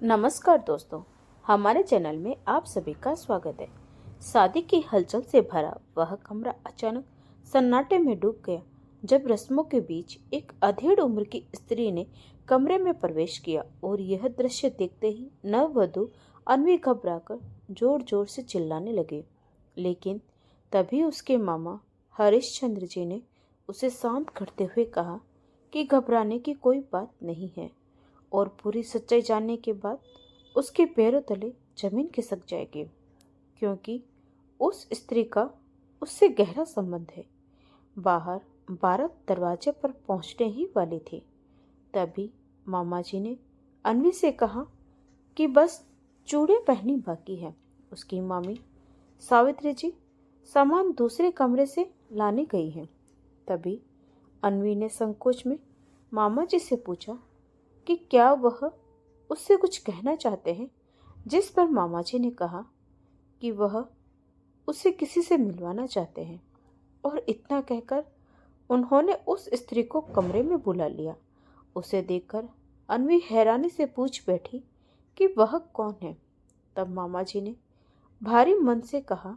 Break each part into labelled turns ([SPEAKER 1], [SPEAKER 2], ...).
[SPEAKER 1] नमस्कार दोस्तों, हमारे चैनल में आप सभी का स्वागत है। शादी की हलचल से भरा वह कमरा अचानक सन्नाटे में डूब गया जब रस्मों के बीच एक अधेड़ उम्र की स्त्री ने कमरे में प्रवेश किया और यह दृश्य देखते ही नववधु अन्वी घबराकर जोर जोर से चिल्लाने लगे। लेकिन तभी उसके मामा हरिश्चंद्र जी ने उसे शांत करते हुए कहा कि घबराने की कोई बात नहीं है और पूरी सच्चाई जानने के बाद उसके पैरों तले जमीन खिसक जाएगी, क्योंकि उस स्त्री का उससे गहरा संबंध है। बाहर बारात दरवाजे पर पहुंचने ही वाली थी। तभी मामा जी ने अन्वी से कहा कि बस चूड़ियां पहननी बाकी है। उसकी मामी सावित्री जी सामान दूसरे कमरे से लाने गई हैं। तभी अन्वी ने संकोच में मामा जी से पूछा कि क्या वह उससे कुछ कहना चाहते हैं, जिस पर मामा जी ने कहा कि वह उसे किसी से मिलवाना चाहते हैं। और इतना कहकर उन्होंने उस स्त्री को कमरे में बुला लिया। उसे देखकर अन्वी हैरानी से पूछ बैठी कि वह कौन है। तब मामा जी ने भारी मन से कहा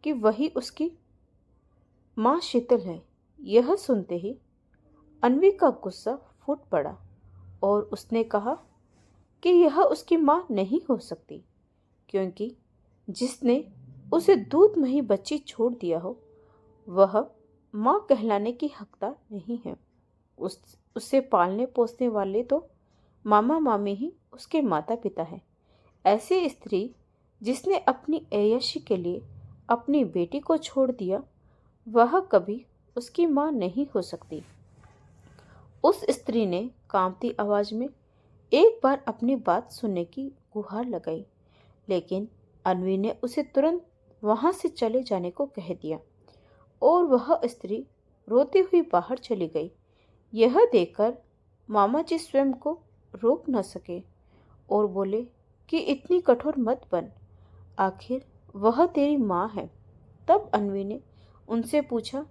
[SPEAKER 1] कि वही उसकी माँ शीतल है। यह सुनते ही अन्वी का गुस्सा फूट पड़ा और उसने कहा कि यह उसकी माँ नहीं हो सकती, क्योंकि जिसने उसे दूधमयी बच्ची छोड़ दिया हो वह माँ कहलाने की हकदार नहीं है। उसे पालने पोसने वाले तो मामा मामी ही उसके माता पिता हैं। ऐसी स्त्री जिसने अपनी ऐयशी के लिए अपनी बेटी को छोड़ दिया, वह कभी उसकी माँ नहीं हो सकती। उस स्त्री ने कांपती आवाज में एक बार अपनी बात सुनने की गुहार लगाई, लेकिन अन्वी ने उसे तुरंत वहां से चले जाने को कह दिया और वह स्त्री रोती हुई बाहर चली गई। यह देखकर मामा जी स्वयं को रोक न सके और बोले कि इतनी कठोर मत बन, आखिर वह तेरी माँ है। तब अन्वी ने उनसे पूछा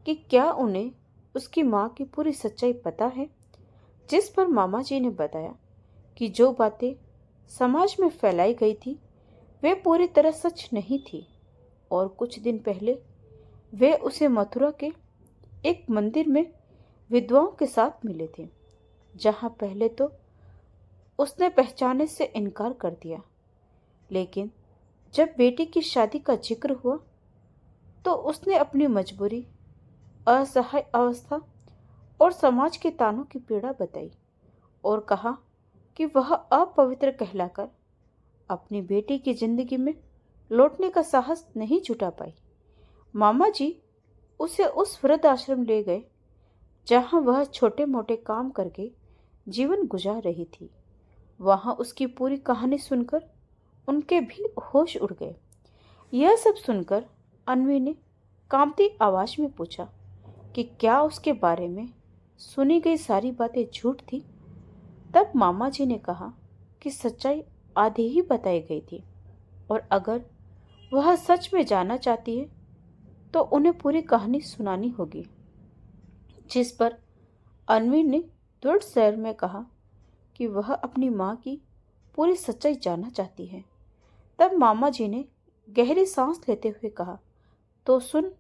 [SPEAKER 1] कि क्या उन्हें उसकी माँ की पूरी सच्चाई पता है, जिस पर मामा जी ने बताया कि जो बातें समाज में फैलाई गई थी वे पूरी तरह सच नहीं थी और कुछ दिन पहले वे उसे मथुरा के एक मंदिर में विधवाओं के साथ मिले थे, जहां पहले तो उसने पहचाने से इनकार कर दिया, लेकिन जब बेटी की शादी का जिक्र हुआ तो उसने अपनी मजबूरी, असहाय अवस्था और समाज के तानों की पीड़ा बताई और कहा कि वह अपवित्र कहलाकर अपनी बेटी की जिंदगी में लौटने का साहस नहीं जुटा पाई। मामा जी उसे उस वृद्ध आश्रम ले गए जहां वह छोटे मोटे काम करके जीवन गुजार रही थी। वहां उसकी पूरी कहानी सुनकर उनके भी होश उड़ गए। यह सब सुनकर अन्वी ने कांपती आवाज में पूछा कि क्या उसके बारे में सुनी गई सारी बातें झूठ थी। तब मामा जी ने कहा कि सच्चाई आधी ही बताई गई थी और अगर वह सच में जानना चाहती है तो उन्हें पूरी कहानी सुनानी होगी। जिस पर अन्वी ने दृढ़ स्वर में कहा कि वह अपनी माँ की पूरी सच्चाई जानना चाहती है। तब मामा जी ने गहरी सांस लेते हुए कहा, तो सुन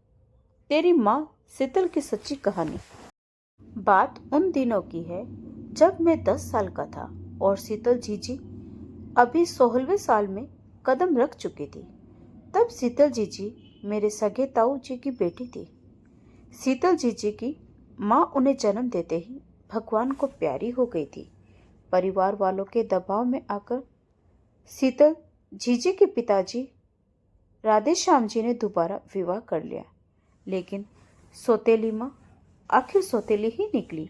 [SPEAKER 1] तेरी माँ शीतल की सच्ची कहानी। बात उन दिनों की है जब मैं 10 साल का था और शीतल जीजी अभी 16वें साल में कदम रख चुकी थी। तब शीतल जीजी मेरे सगे ताऊ जी की बेटी थी। शीतल जीजी की माँ उन्हें जन्म देते ही भगवान को प्यारी हो गई थी। परिवार वालों के दबाव में आकर शीतल जीजी के पिताजी राधेश्याम जी ने दोबारा विवाह कर लिया, लेकिन सौतेली माँ आखिर सौतेली ही निकली।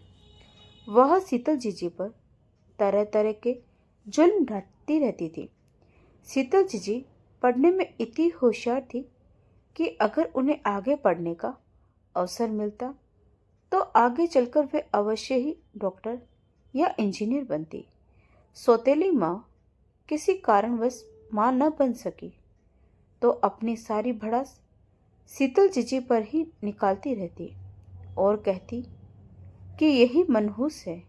[SPEAKER 1] वह शीतल जीजी पर तरह तरह के जुल्म ढांटती रहती थी। शीतल जीजी पढ़ने में इतनी होशियार थी कि अगर उन्हें आगे पढ़ने का अवसर मिलता तो आगे चलकर वे अवश्य ही डॉक्टर या इंजीनियर बनती। सौतेली माँ किसी कारणवश माँ न बन सकी तो अपनी सारी भड़ास शीतल जीजी पर ही निकालती रहती और कहती कि यही मनहूस है,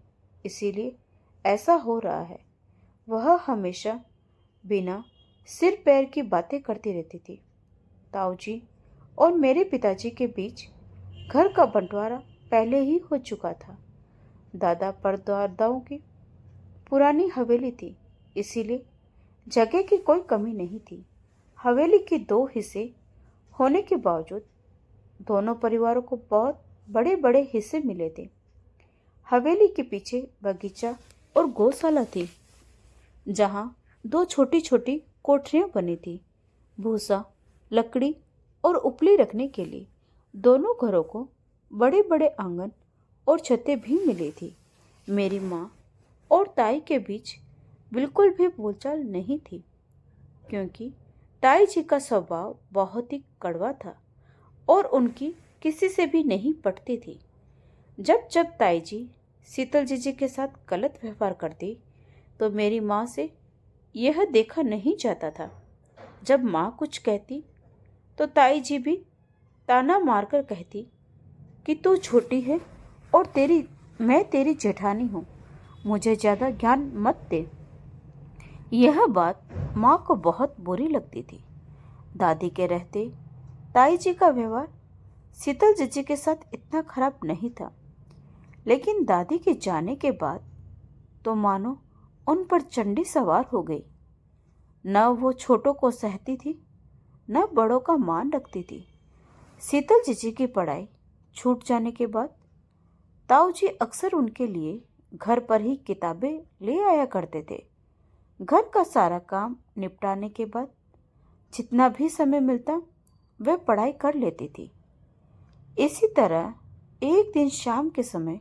[SPEAKER 1] इसीलिए ऐसा हो रहा है। वह हमेशा बिना सिर पैर की बातें करती रहती थी। ताऊजी और मेरे पिताजी के बीच घर का बंटवारा पहले ही हो चुका था। दादा परदादाओं की पुरानी हवेली थी, इसीलिए जगह की कोई कमी नहीं थी। हवेली के 2 हिस्से होने के बावजूद दोनों परिवारों को बहुत बड़े बड़े हिस्से मिले थे। हवेली के पीछे बगीचा और गौशाला थी, जहाँ 2 छोटी छोटी कोठरियाँ बनी थी। भूसा, लकड़ी और उपली रखने के लिए दोनों घरों को बड़े बड़े आंगन और छतें भी मिली थी। मेरी माँ और ताई के बीच बिल्कुल भी बोलचाल नहीं थी, क्योंकि ताई जी का स्वभाव बहुत ही कड़वा था और उनकी किसी से भी नहीं पटती थी। जब जब ताई जी शीतल जीजी के साथ गलत व्यवहार करती तो मेरी माँ से यह देखा नहीं जाता था। जब माँ कुछ कहती तो ताई जी भी ताना मारकर कहती कि तू छोटी है और मैं तेरी जेठानी हूँ, मुझे ज़्यादा ज्ञान मत दे। यह बात माँ को बहुत बुरी लगती थी। दादी के रहते ताई जी का व्यवहार शीतल जीजी के साथ इतना खराब नहीं था, लेकिन दादी के जाने के बाद तो मानो उन पर चंडी सवार हो गई। न वो छोटों को सहती थी, न बड़ों का मान रखती थी। शीतल जीजी की पढ़ाई छूट जाने के बाद ताऊ जी अक्सर उनके लिए घर पर ही किताबें ले आया करते थे। घर का सारा काम निपटाने के बाद जितना भी समय मिलता वह पढ़ाई कर लेती थी। इसी तरह एक दिन शाम के समय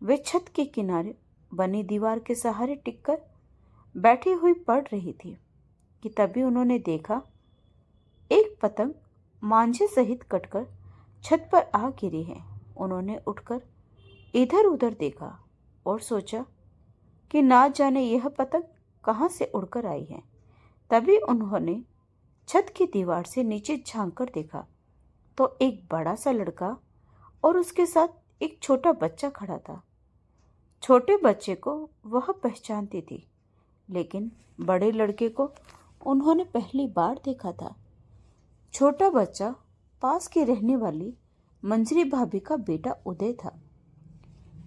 [SPEAKER 1] वे छत के किनारे बनी दीवार के सहारे टिककर बैठी हुई पढ़ रही थी कि तभी उन्होंने देखा एक पतंग मांझे सहित कटकर छत पर आ गिरी है। उन्होंने उठकर इधर उधर देखा और सोचा कि ना जाने यह पतंग कहाँ से उड़कर आई है। तभी उन्होंने छत की दीवार से नीचे झांक कर देखा तो एक बड़ा सा लड़का और उसके साथ एक छोटा बच्चा खड़ा था। छोटे बच्चे को वह पहचानती थी, लेकिन बड़े लड़के को उन्होंने पहली बार देखा था। छोटा बच्चा पास की रहने वाली मंजरी भाभी का बेटा उदय था,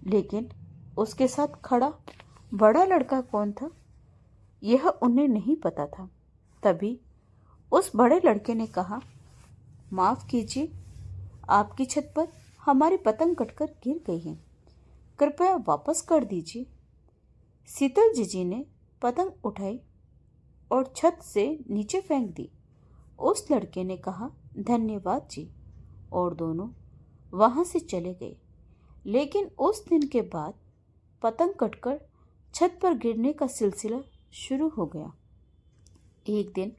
[SPEAKER 1] लेकिन उसके साथ खड़ा बड़ा लड़का कौन था यह उन्हें नहीं पता था। तभी उस बड़े लड़के ने कहा, माफ़ कीजिए, आपकी छत पर हमारी पतंग कटकर गिर गई है, कृपया वापस कर दीजिए। शीतल जीजी ने पतंग उठाई और छत से नीचे फेंक दी। उस लड़के ने कहा, धन्यवाद जी, और दोनों वहां से चले गए। लेकिन उस दिन के बाद पतंग कटकर छत पर गिरने का सिलसिला शुरू हो गया। एक दिन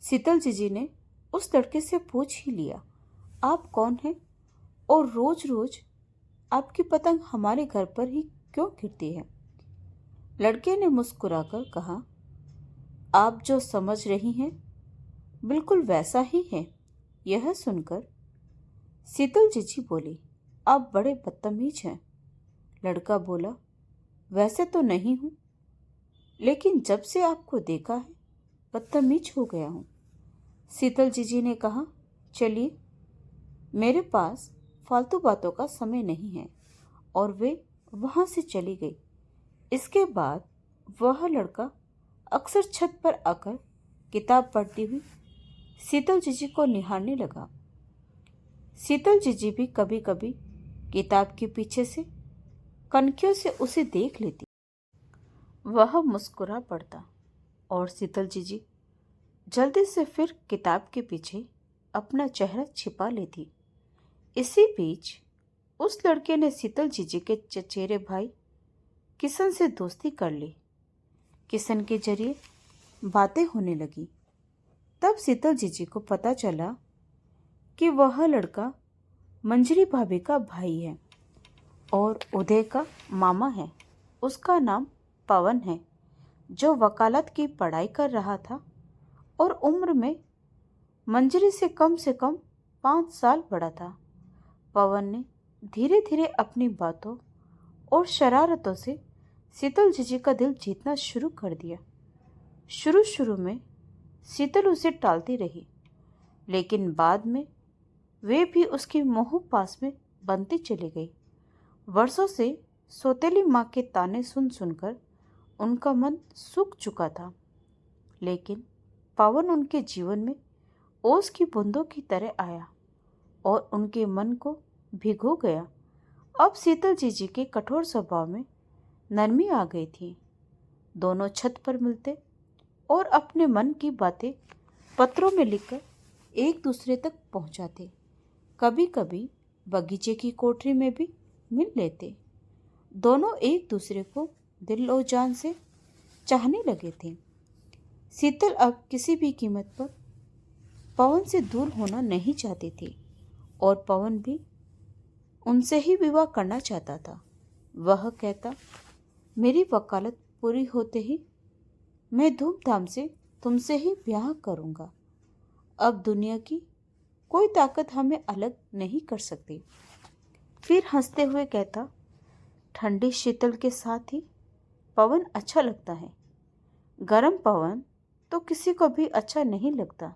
[SPEAKER 1] शीतल जीजी ने उस लड़के से पूछ ही लिया, आप कौन हैं और रोज रोज आपकी पतंग हमारे घर पर ही क्यों गिरती है? लड़के ने मुस्कुराकर कहा, आप जो समझ रही हैं बिल्कुल वैसा ही है। यह सुनकर शीतल जीजी बोली, आप बड़े बदतमीज हैं। लड़का बोला, वैसे तो नहीं हूँ, लेकिन जब से आपको देखा है बदतमीज हो गया हूँ। शीतल जीजी ने कहा, चलिए, मेरे पास फालतू बातों का समय नहीं है, और वे वहाँ से चली गई। इसके बाद वह लड़का अक्सर छत पर आकर किताब पढ़ती हुई शीतल जीजी को निहारने लगा। शीतल जीजी भी कभी कभी किताब के पीछे से कनखियों से उसे देख लेती। वह मुस्कुरा पड़ता और शीतल जीजी जल्दी से फिर किताब के पीछे अपना चेहरा छिपा लेती। इसी बीच उस लड़के ने शीतल जीजी के चचेरे भाई किशन से दोस्ती कर ली। किशन के जरिए बातें होने लगी। तब शीतल जीजी को पता चला कि वह लड़का मंजरी भाभी का भाई है और उदय का मामा है। उसका नाम पवन है, जो वकालत की पढ़ाई कर रहा था और उम्र में मंजरी से कम 5 साल बड़ा था। पवन ने धीरे धीरे अपनी बातों और शरारतों से शीतल जीजी का दिल जीतना शुरू कर दिया। शुरू शुरू में शीतल उसे टालती रही, लेकिन बाद में वे भी उसके मोह पास में बनती चली गई। वर्षों से सौतेली माँ के ताने सुन सुनकर उनका मन सूख चुका था, लेकिन पवन उनके जीवन में ओस की बूंदों की तरह आया और उनके मन को भिगो गया। अब शीतल जीजी के कठोर स्वभाव में नरमी आ गई थी। दोनों छत पर मिलते और अपने मन की बातें पत्रों में लिखकर एक दूसरे तक पहुंचाते। कभी कभी बगीचे की कोठरी में भी मिल लेते। दोनों एक दूसरे को दिल और जान से चाहने लगे थे। शीतल अब किसी भी कीमत पर पवन से दूर होना नहीं चाहती थी और पवन भी उनसे ही विवाह करना चाहता था। वह कहता, मेरी वकालत पूरी होते ही मैं धूमधाम से तुमसे ही ब्याह करूंगा। अब दुनिया की कोई ताकत हमें अलग नहीं कर सकती। फिर हंसते हुए कहता, ठंडी शीतल के साथ ही पवन अच्छा लगता है। गरम पवन तो किसी को भी अच्छा नहीं लगता।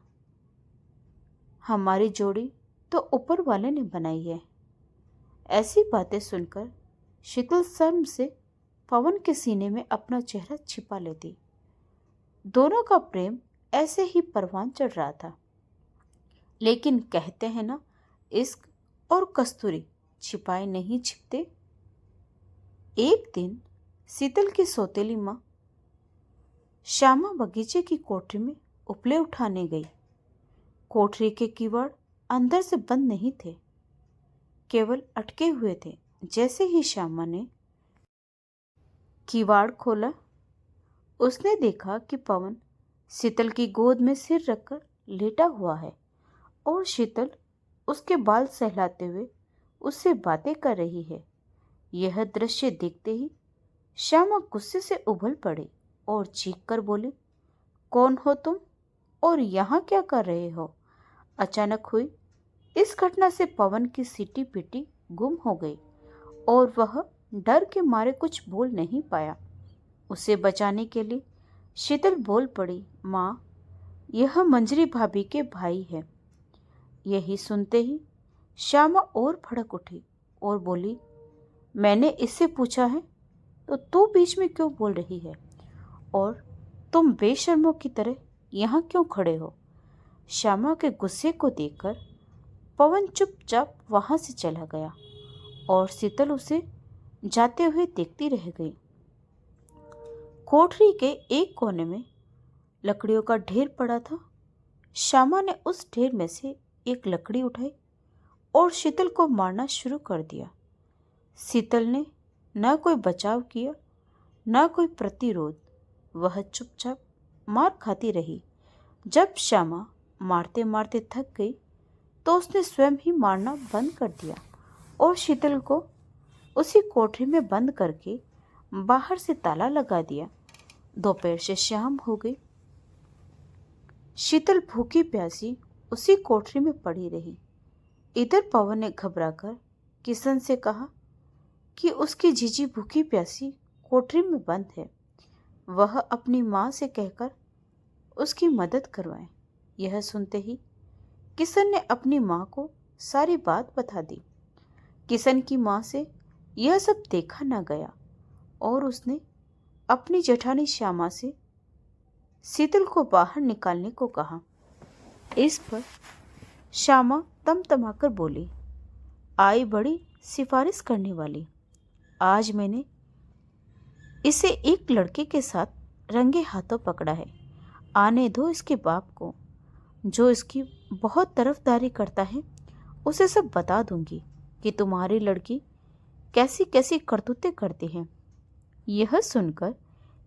[SPEAKER 1] हमारी जोड़ी तो ऊपर वाले ने बनाई है। ऐसी बातें सुनकर शीतल शर्म से पवन के सीने में अपना चेहरा छिपा लेती। दोनों का प्रेम ऐसे ही परवान चढ़ रहा था। लेकिन कहते हैं ना, इश्क और कस्तूरी छिपाए नहीं छिपते। एक दिन शीतल की सौतेली माँ श्यामा बगीचे की कोठरी में उपले उठाने गई। कोठरी के किवाड़ अंदर से बंद नहीं थे, केवल अटके हुए थे। जैसे ही श्यामा ने किवाड़ खोला, उसने देखा कि पवन शीतल की गोद में सिर रखकर लेटा हुआ है और शीतल उसके बाल सहलाते हुए उससे बातें कर रही है। यह दृश्य देखते ही श्यामा गुस्से से उबल पड़ी और चीख कर बोली, कौन हो तुम और यहाँ क्या कर रहे हो? अचानक हुई इस घटना से पवन की सीटी पीटी गुम हो गई और वह डर के मारे कुछ बोल नहीं पाया। उसे बचाने के लिए शीतल बोल पड़ी, माँ, यह मंजरी भाभी के भाई है। यही सुनते ही श्यामा और भड़क उठी और बोली, मैंने इससे पूछा है तो तू बीच में क्यों बोल रही है? और तुम बेशर्मों की तरह यहाँ क्यों खड़े हो? श्यामा के गुस्से को देखकर पवन चुपचाप वहां से चला गया और शीतल उसे जाते हुए देखती रह गई। कोठरी के एक कोने में लकड़ियों का ढेर पड़ा था। श्यामा ने उस ढेर में से एक लकड़ी उठाई और शीतल को मारना शुरू कर दिया। शीतल ने न कोई बचाव किया, न कोई प्रतिरोध। वह चुपचाप मार खाती रही। जब श्यामा मारते मारते थक गई तो उसने स्वयं ही मारना बंद कर दिया और शीतल को उसी कोठरी में बंद करके बाहर से ताला लगा दिया। दोपहर से शाम हो गई। शीतल भूखी प्यासी उसी कोठरी में पड़ी रही। इधर पवन ने घबराकर किशन से कहा कि उसकी जीजी भूखी प्यासी कोठरी में बंद है, वह अपनी माँ से कहकर उसकी मदद करवाए। यह सुनते ही किशन ने अपनी माँ को सारी बात बता दी। किशन की माँ से यह सब देखा न गया और उसने अपनी जेठानी श्यामा से शीतल को बाहर निकालने को कहा। इस पर श्यामा तमतमाकर बोली, आई बड़ी सिफारिश करने वाली। आज मैंने इसे एक लड़के के साथ रंगे हाथों पकड़ा है। आने दो इसके बाप को। जो इसकी बहुत तरफदारी करता है उसे सब बता दूंगी कि तुम्हारी लड़की कैसी कैसी करतूतें करती है। यह सुनकर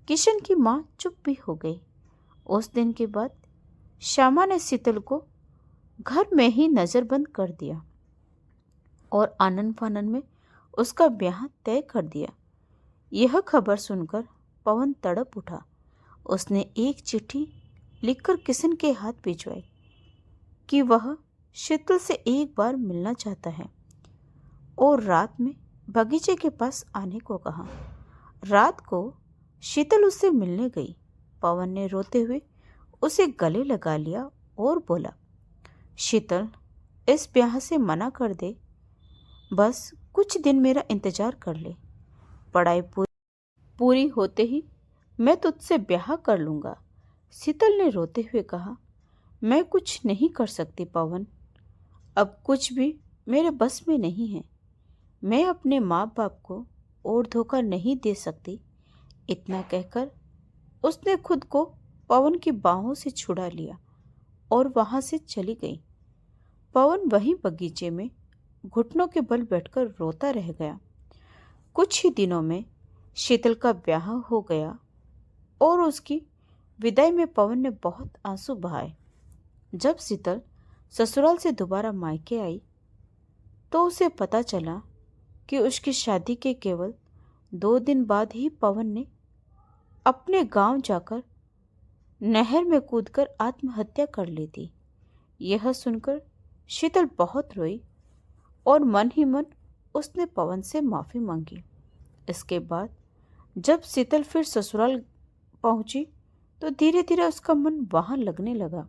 [SPEAKER 1] किशन की माँ चुप भी हो गई। उस दिन के बाद श्यामा ने शीतल को घर में ही नज़रबंद कर दिया और आनन फानन में उसका ब्याह तय कर दिया। यह खबर सुनकर पवन तड़प उठा। उसने एक चिट्ठी लिखकर किशन के हाथ भिजवाई कि वह शीतल से एक बार मिलना चाहता है और रात में बगीचे के पास आने को कहा। रात को शीतल उससे मिलने गई। पवन ने रोते हुए उसे गले लगा लिया और बोला, शीतल, इस ब्याह से मना कर दे। बस कुछ दिन मेरा इंतजार कर ले। पढ़ाई पूरी होते ही मैं तुझसे ब्याह कर लूँगा। शीतल ने रोते हुए कहा, मैं कुछ नहीं कर सकती पवन। अब कुछ भी मेरे बस में नहीं है। मैं अपने माँ बाप को और धोखा नहीं दे सकती। इतना कहकर उसने खुद को पवन की बाहों से छुड़ा लिया और वहां से चली गई। पवन वहीं बगीचे में घुटनों के बल बैठकर रोता रह गया। कुछ ही दिनों में शीतल का ब्याह हो गया और उसकी विदाई में पवन ने बहुत आंसू बहाए। जब शीतल ससुराल से दोबारा मायके आई तो उसे पता चला कि उसकी शादी के केवल 2 दिन बाद ही पवन ने अपने गांव जाकर नहर में कूदकर आत्महत्या कर ली थी। यह सुनकर शीतल बहुत रोई और मन ही मन उसने पवन से माफी मांगी। इसके बाद जब शीतल फिर ससुराल पहुंची तो धीरे धीरे उसका मन वहां लगने लगा,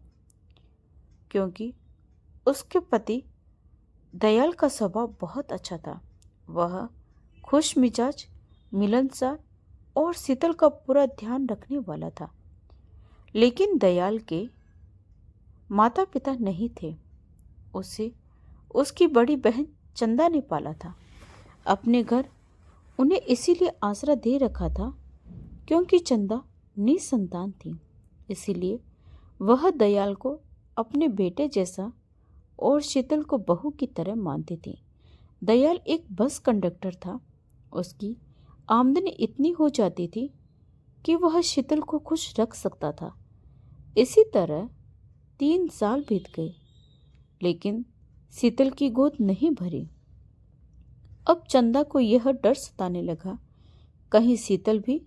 [SPEAKER 1] क्योंकि उसके पति दयाल का स्वभाव बहुत अच्छा था। वह खुश मिजाज, मिलनसार और शीतल का पूरा ध्यान रखने वाला था। लेकिन दयाल के माता पिता नहीं थे। उसे उसकी बड़ी बहन चंदा ने पाला था। अपने घर उन्हें इसीलिए आसरा दे रखा था क्योंकि चंदा निसंतान थी। इसीलिए वह दयाल को अपने बेटे जैसा और शीतल को बहू की तरह मानती थी। दयाल एक बस कंडक्टर था। उसकी आमदनी इतनी हो जाती थी कि वह शीतल को खुश रख सकता था। इसी तरह 3 साल बीत गए, लेकिन शीतल की गोद नहीं भरी। अब चंदा को यह डर सताने लगा, कहीं शीतल भी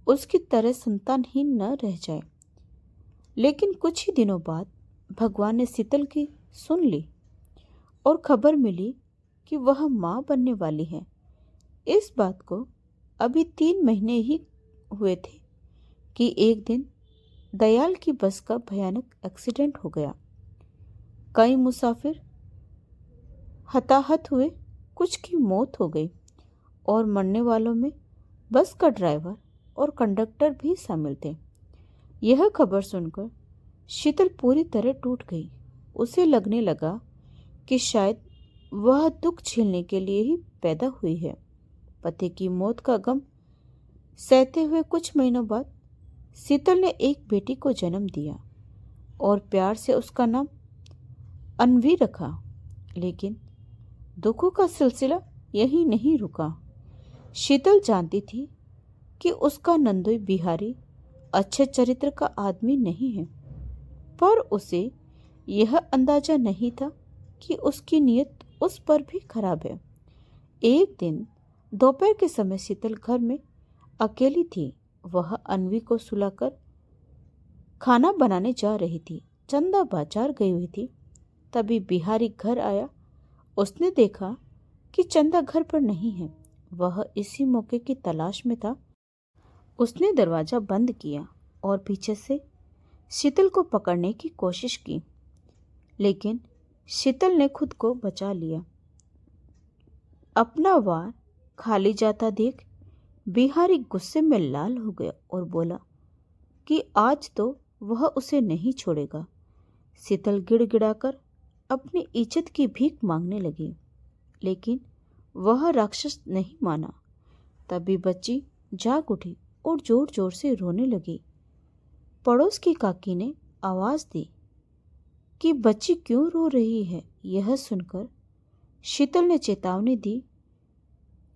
[SPEAKER 1] उसकी तरह संतानहीन न रह जाए। लेकिन कुछ ही दिनों बाद भगवान ने शीतल की सुन ली और खबर मिली कि वह माँ बनने वाली है। इस बात को अभी 3 महीने ही हुए थे कि एक दिन दयाल की बस का भयानक एक्सीडेंट हो गया। कई मुसाफिर हताहत हुए, कुछ की मौत हो गई और मरने वालों में बस का ड्राइवर और कंडक्टर भी शामिल थे। यह खबर सुनकर शीतल पूरी तरह टूट गई। उसे लगने लगा कि शायद वह दुख झेलने के लिए ही पैदा हुई है। पति की मौत का गम सहते हुए कुछ महीनों बाद शीतल ने एक बेटी को जन्म दिया और प्यार से उसका नाम अन्वी रखा। लेकिन दुखों का सिलसिला यही नहीं रुका। शीतल जानती थी कि उसका नंदोई बिहारी अच्छे चरित्र का आदमी नहीं है, पर उसे यह अंदाजा नहीं था कि उसकी नीयत उस पर भी खराब है। एक दिन दोपहर के समय शीतल घर में अकेली थी। वह अन्वी को सुलाकर खाना बनाने जा रही थी। चंदा बाजार गई हुई थी। तभी बिहारी घर आया। उसने देखा कि चंदा घर पर नहीं है। वह इसी मौके की तलाश में था। उसने दरवाजा बंद किया और पीछे से शीतल को पकड़ने की कोशिश की, लेकिन शीतल ने खुद को बचा लिया। अपना वार खाली जाता देख बिहारी गुस्से में लाल हो गया और बोला कि आज तो वह उसे नहीं छोड़ेगा। शीतल गिड़गिड़ाकर अपनी इज्जत की भीख मांगने लगी, लेकिन वह राक्षस नहीं माना। तभी बच्ची जाग उठी और जोर जोर से रोने लगी। पड़ोस की काकी ने आवाज दी कि बच्ची क्यों रो रही है। यह सुनकर शीतल ने चेतावनी दी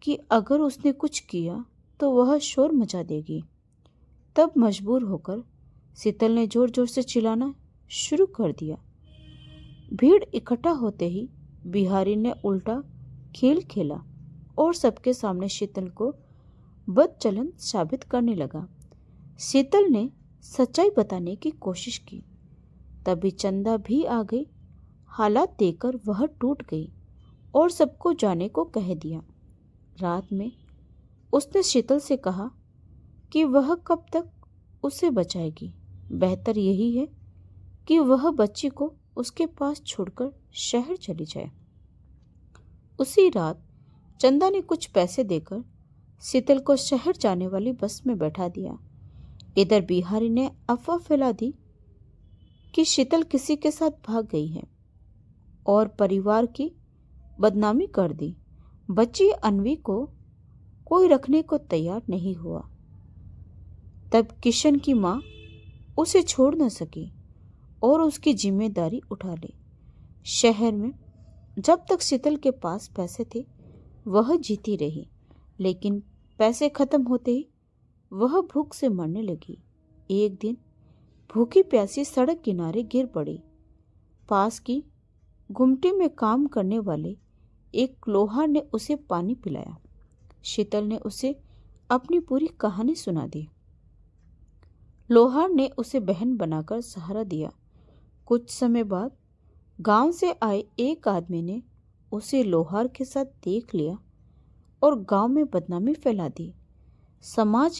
[SPEAKER 1] कि अगर उसने कुछ किया तो वह शोर मचा देगी। तब मजबूर होकर शीतल ने जोर जोर से चिल्लाना शुरू कर दिया। भीड़ इकट्ठा होते ही बिहारी ने उल्टा खेल खेला और सबके सामने शीतल को बदचलन साबित करने लगा। शीतल ने सच्चाई बताने की कोशिश की। तभी चंदा भी आ गई। हालात देखकर वह टूट गई और सबको जाने को कह दिया। रात में उसने शीतल से कहा कि वह कब तक उसे बचाएगी। बेहतर यही है कि वह बच्ची को उसके पास छोड़कर शहर चली जाए। उसी रात चंदा ने कुछ पैसे देकर शीतल को शहर जाने वाली बस में बैठा दिया। इधर बिहारी ने अफवाह फैला दी कि शीतल किसी के साथ भाग गई है और परिवार की बदनामी कर दी। बच्ची अन्वी को कोई रखने को तैयार नहीं हुआ। तब किशन की माँ उसे छोड़ न सकी और उसकी जिम्मेदारी उठा ली। शहर में जब तक शीतल के पास पैसे थे वह जीती रही, लेकिन पैसे खत्म होते ही वह भूख से मरने लगी। एक दिन भूखी प्यासी सड़क किनारे गिर पड़ी। पास की गुमटी में काम करने वाले एक लोहार ने उसे पानी पिलाया। शीतल ने उसे अपनी पूरी कहानी सुना दी। लोहार ने उसे बहन बनाकर सहारा दिया। कुछ समय बाद गांव से आए एक आदमी ने उसे लोहार के साथ देख लिया और गांव में बदनामी फैला दी। समाज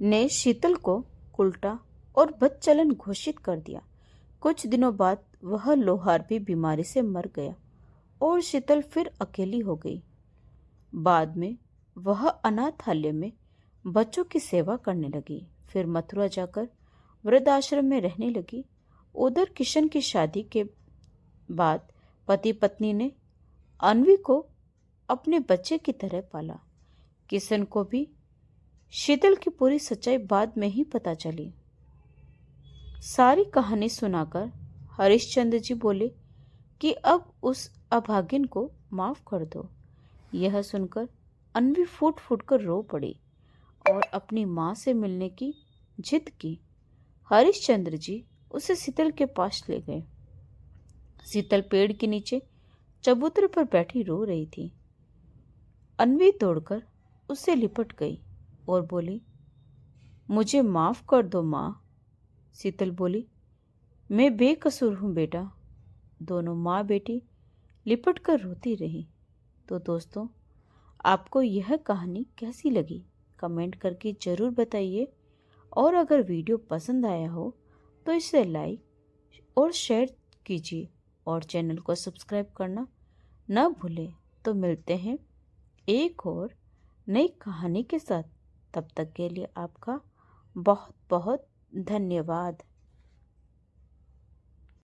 [SPEAKER 1] ने शीतल को उल्टा और बदचलन घोषित कर दिया। कुछ दिनों बाद वह लोहार भी बीमारी से मर गया और शीतल फिर अकेली हो गई। बाद में वह अनाथालय में बच्चों की सेवा करने लगी। फिर मथुरा जाकर वृद्धाश्रम में रहने लगी। उधर किशन की शादी के बाद पति पत्नी ने अन्वी को अपने बच्चे की तरह पाला। किशन को भी शीतल की पूरी सच्चाई बाद में ही पता चली। सारी कहानी सुनाकर हरिश्चंद्र जी बोले कि अब उस अभागिन को माफ कर दो। यह सुनकर अन्वी फूट फूट कर रो पड़ी और अपनी माँ से मिलने की जिद की। हरिश्चंद्र जी उसे शीतल के पास ले गए। शीतल पेड़ के नीचे चबूतरे पर बैठी रो रही थी। अन्वी दौड़कर उससे लिपट गई और बोली, मुझे माफ कर दो माँ। शीतल बोली, मैं बेकसूर हूँ बेटा। दोनों माँ बेटी लिपट कर रोती रही। तो दोस्तों, आपको यह कहानी कैसी लगी कमेंट करके ज़रूर बताइए, और अगर वीडियो पसंद आया हो तो इसे लाइक और शेयर कीजिए और चैनल को सब्सक्राइब करना न भूलें। तो मिलते हैं एक और नई कहानी के साथ। तब तक के लिए आपका बहुत बहुत धन्यवाद।